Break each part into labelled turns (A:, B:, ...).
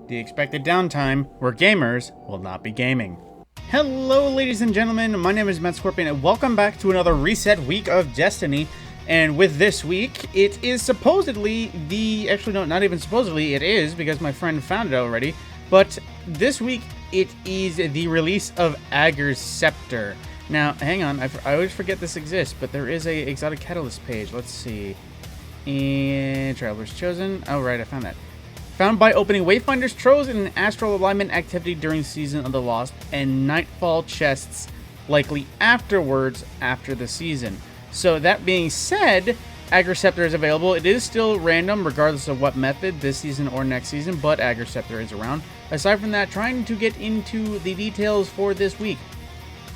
A: the expected downtime where gamers will not be gaming. Hello ladies and gentlemen, my name is Matt Scorpion and welcome back to another reset week of Destiny. And with this week, it is supposedly actually no, not even supposedly, it is because my friend found it already, but this week it is the release of Agriceptor. Now, hang on, I always forget this exists, but there is a exotic catalyst page. Let's see. And Travelers Chosen. Oh, right, I found that. Found by opening Wayfinder's Troves in an astral alignment activity during Season of the Lost and Nightfall chests likely afterwards after the season. So that being said, Agriceptor is available. It is still random regardless of what method this season or next season, but Agriceptor is around. Aside from that, trying to get into the details for this week.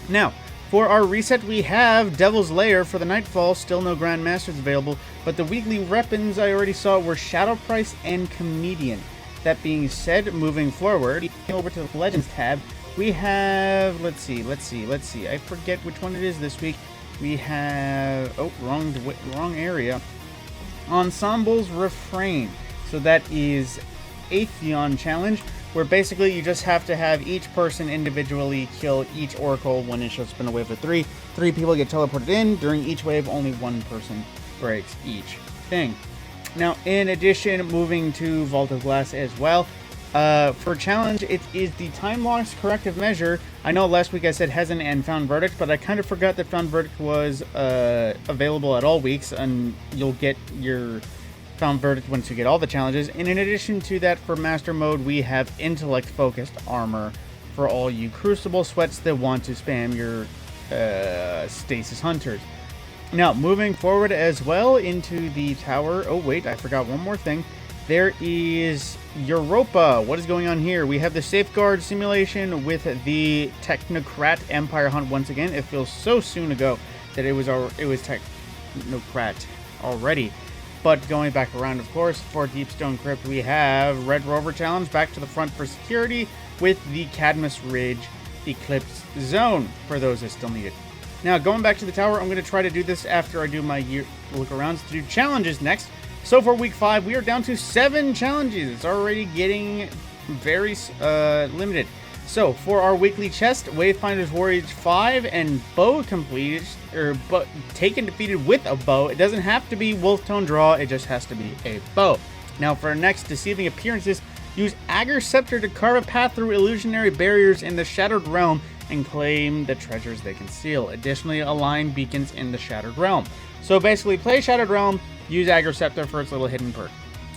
A: Now, for our reset, we have Devil's Lair for the Nightfall, still no Grandmasters available, but the weekly weapons I already saw were Shadow Price and Comedian. That being said, moving forward, over to the Legends tab, we have, let's see, I forget which one it is this week. We have, oh, wrong area. Ensemble's Refrain. So that is Atheon Challenge, where basically you just have to have each person individually kill each oracle when it shows up in a wave of three. 3 people get teleported in. During each wave, only 1 person breaks each thing. Now, in addition, moving to Vault of Glass as well. For challenge, it is the Time Loss Corrective Measure. I know last week I said Hezen and Found Verdict, but I kind of forgot that Found Verdict was available at all weeks, and you'll get your Found Verdict once you get all the challenges. And in addition to that, for Master Mode, we have Intellect Focused Armor for all you Crucible Sweats that want to spam your Stasis Hunters. Now, moving forward as well into the tower. Oh, wait, I forgot one more thing. There is Europa. What is going on here? We have the Safeguard simulation with the Technocrat Empire Hunt once again. It feels so soon ago that it was Technocrat already. But going back around, of course, for Deepstone Crypt, we have Red Rover Challenge back to the front for security with the Cadmus Ridge Eclipse Zone for those that still need it. Now, going back to the tower, I'm going to try to do this after I do my look arounds to do challenges next. So for week 5, we are down to 7 challenges. It's already getting very limited. So for our weekly chest, Wayfinder's Warriors 5 and bow completed, taken defeated with a bow. It doesn't have to be Wolf Tone Draw, it just has to be a bow. Now for our next Deceiving Appearances, use Agriceptor to carve a path through illusionary barriers in the Shattered Realm and claim the treasures they conceal. Additionally, align beacons in the Shattered Realm. So basically, play Shattered Realm, use Agriceptor for its little hidden perk.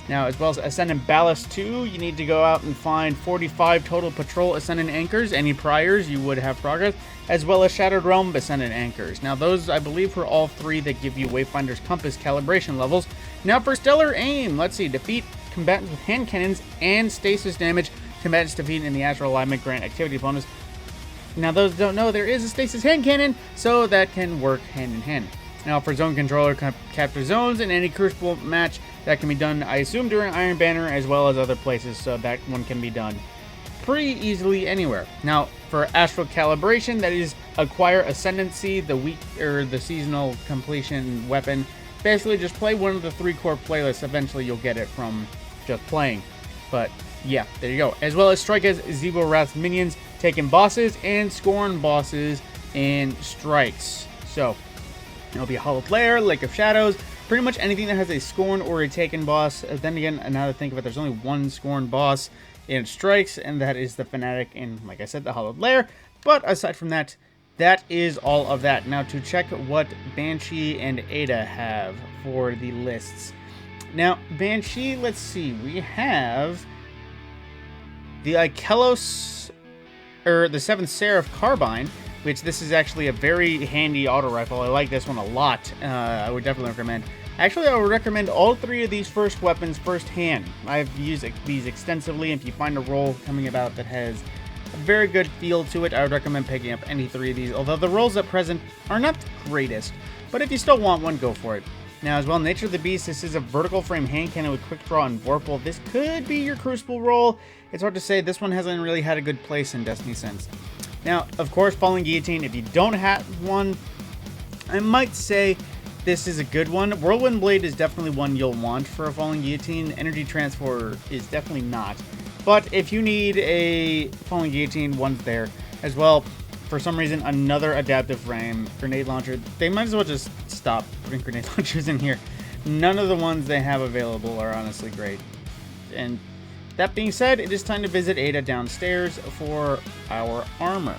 A: Now, as well as Ascendant Ballast 2, you need to go out and find 45 total Patrol Ascendant Anchors. Any priors, you would have progress, as well as Shattered Realm Ascendant Anchors. Now, those, I believe, were all 3 that give you Wayfinder's Compass calibration levels. Now, for Stellar Aim, let's see. Defeat combatants with hand cannons and stasis damage. Combatants defeated in the Astral Alignment grant activity bonus. Now, those who don't know, there is a stasis hand cannon, so that can work hand in hand. Now, for Zone Controller, capture zones in any Crucible match. That can be done, I assume, during Iron Banner as well as other places, so that one can be done pretty easily anywhere. Now, for Astral Calibration, that is acquire Ascendancy, the seasonal completion weapon. Basically, just play one of the 3 core playlists. Eventually, you'll get it from just playing. But yeah, there you go. As well as strike as Zeebo Wrath's minions, taking bosses and scorn bosses and strikes. So it'll be a Hollowed Lair, Lake of Shadows, pretty much anything that has a Scorn or a Taken boss. Then again, now that I think of it, there's only 1 Scorn boss in Strikes, and that is the Fanatic in, like I said, the Hollowed Lair. But aside from that, that is all of that. Now to check what Banshee and Ada have for the lists. Now, Banshee, let's see, we have the Ikelos, or the 7th Seraph Carbine, which this is actually a very handy auto rifle. I like this one a lot. I would definitely recommend. Actually, I would recommend all 3 of these first weapons firsthand. I've used these extensively. If you find a roll coming about that has a very good feel to it, I would recommend picking up any 3 of these. Although the rolls at present are not the greatest, but if you still want one, go for it. Now, as well, Nature of the Beast, this is a vertical frame hand cannon with quick draw and Vorpal. This could be your Crucible roll. It's hard to say. This one hasn't really had a good place in Destiny since. Now, of course, Falling Guillotine, if you don't have one, I might say this is a good one. Whirlwind Blade is definitely one you'll want for a Falling Guillotine. Energy Transfer is definitely not. But if you need a falling guillotine, one's there as well. For some reason, another adaptive frame grenade launcher. They might as well just stop putting grenade launchers in here. None of the ones they have available are honestly great. And that being said, it is time to visit Ada downstairs for our armor.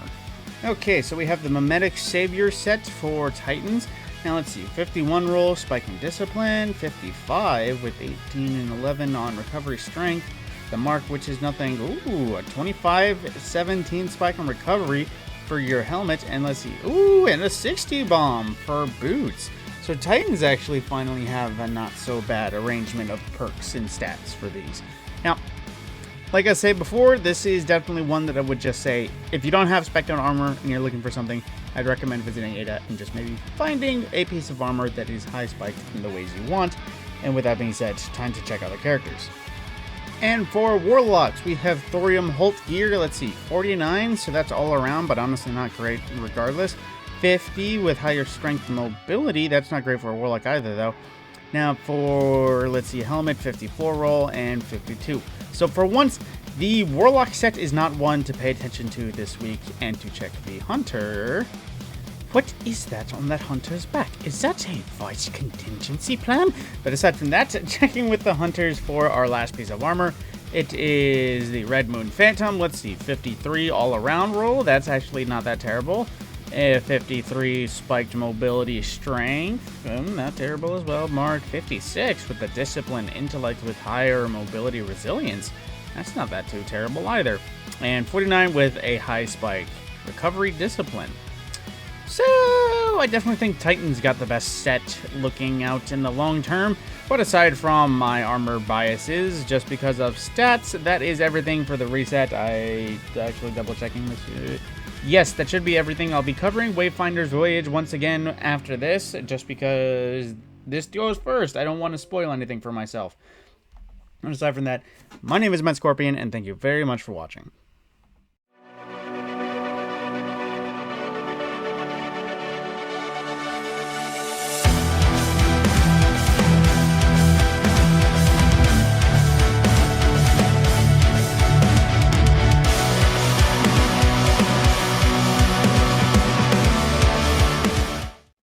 A: Okay, so we have the Mimetic Savior set for Titans. Now let's see, 51 roll, Spike and Discipline, 55 with 18 and 11 on Recovery Strength. The Mark, which is nothing, ooh, a 25, 17 Spike on Recovery for your helmet, and let's see, ooh, and a 60 bomb for boots. So Titans actually finally have a not so bad arrangement of perks and stats for these. Now, like I said before, this is definitely one that I would just say, if you don't have Spectrum armor and you're looking for something, I'd recommend visiting Ada and just maybe finding a piece of armor that is high spiked in the ways you want. And with that being said, time to check out the characters. And for Warlocks, we have Thorium Holt gear, let's see, 49, so that's all around, but honestly not great regardless. 50 with higher strength and mobility, that's not great for a Warlock either though. Now for, let's see, helmet, 54 roll, and 52. So for once, the Warlock set is not one to pay attention to this week, and to check the Hunter. What is that on that Hunter's back? Is that a vice contingency plan? But aside from that, checking with the Hunters for our last piece of armor, it is the Red Moon Phantom. Let's see, 53 all-around roll. That's actually not that terrible. 53 spiked mobility strength, not terrible as well. Mark 56 with the discipline intellect with higher mobility resilience. That's not that too terrible either. And 49 with a high spike recovery discipline. So I definitely think Titans got the best set looking out in the long term. But aside from my armor biases, just because of stats, that is everything for the reset. I actually double checking this. Yes, that should be everything. I'll be covering Wayfinder's Voyage once again after this, just because this goes first. I don't want to spoil anything for myself. And aside from that, my name is Matt Scorpion, and thank you very much for watching.